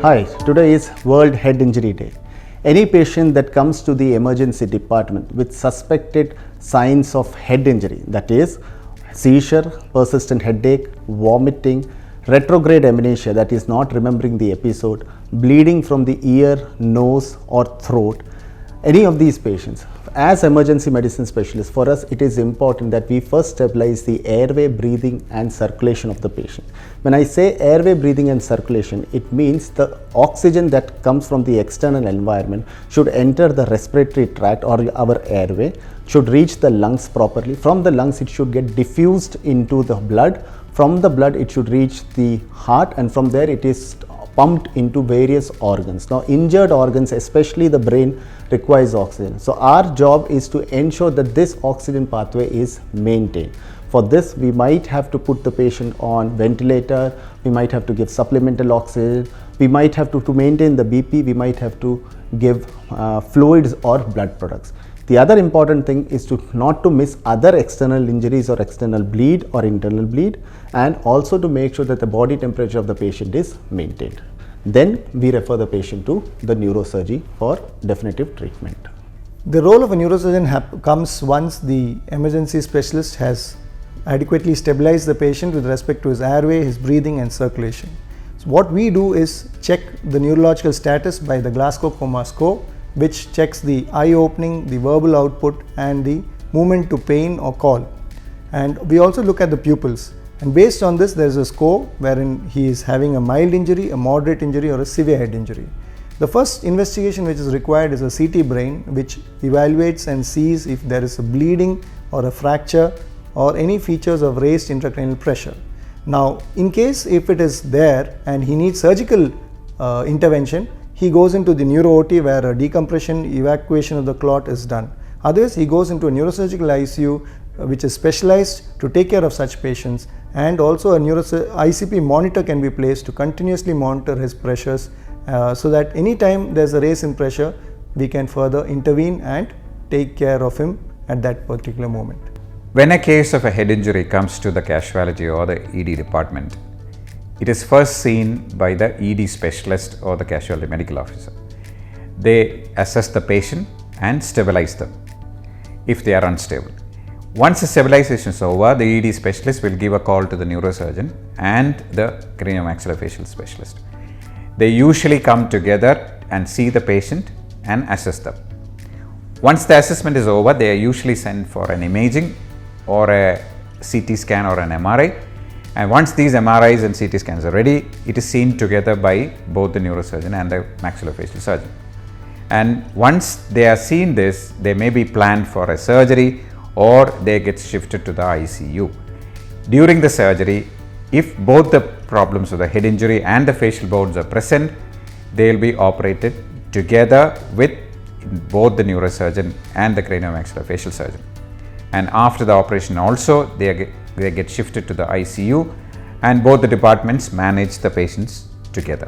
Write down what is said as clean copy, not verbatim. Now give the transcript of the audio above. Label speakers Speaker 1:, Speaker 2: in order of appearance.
Speaker 1: Hi, today is World Head Injury Day. Any patient that comes to the emergency department with suspected signs of head injury, that is seizure, persistent headache, vomiting, retrograde amnesia, that is not remembering the episode, bleeding from the ear, nose or throat, any of these patients, as emergency medicine specialists, for us it is important that we first stabilize the airway, breathing and circulation of the patient. When I say airway, breathing and circulation, it means the oxygen that comes from the external environment should enter the respiratory tract or our airway, should reach the lungs properly. From the lungs it should get diffused into the blood. From the blood it should reach the heart, and from there it is pumped into various organs. Now injured organs, especially the brain, requires oxygen. So our job is to ensure that this oxygen pathway is maintained. For this we might have to put the patient on ventilator, we might have to give supplemental oxygen, we might have to maintain the BP, we might have to give fluids or blood products. The other important thing is to not to miss other external injuries or external bleed or internal bleed, and also to make sure that the body temperature of the patient is maintained. Then we refer the patient to the neurosurgery for definitive treatment.
Speaker 2: The role of a neurosurgeon comes once the emergency specialist has adequately stabilized the patient with respect to his airway, his breathing and circulation. So what we do is check the neurological status by the Glasgow Coma score, which checks the eye opening, the verbal output and the movement to pain or call. And we also look at the pupils, and based on this there is a score wherein he is having a mild injury, a moderate injury or a severe head injury. The first investigation which is required is a CT brain, which evaluates and sees if there is a bleeding or a fracture or any features of raised intracranial pressure. Now in case if it is there and he needs surgical intervention, he goes into the neuro-OT where a decompression, evacuation of the clot is done. Otherwise, he goes into a neurosurgical ICU which is specialized to take care of such patients, and also a ICP monitor can be placed to continuously monitor his pressures so that anytime there is a raise in pressure, we can further intervene and take care of him at that particular moment.
Speaker 3: When a case of a head injury comes to the casualty or the ED department, it is first seen by the ED specialist or the casualty medical officer. They assess the patient and stabilize them if they are unstable. Once the stabilization is over, the ED specialist will give a call to the neurosurgeon and the craniomaxillofacial specialist. They usually come together and see the patient and assess them. Once the assessment is over, they are usually sent for an imaging or a CT scan or an MRI. And once these MRIs and CT scans are ready, it is seen together by both the neurosurgeon and the maxillofacial surgeon. And once they are seen this, they may be planned for a surgery or they get shifted to the ICU. During the surgery, if both the problems of the head injury and the facial bones are present, they will be operated together with both the neurosurgeon and the craniomaxillofacial surgeon. And after the operation also, they get shifted to the ICU, and both the departments manage the patients together.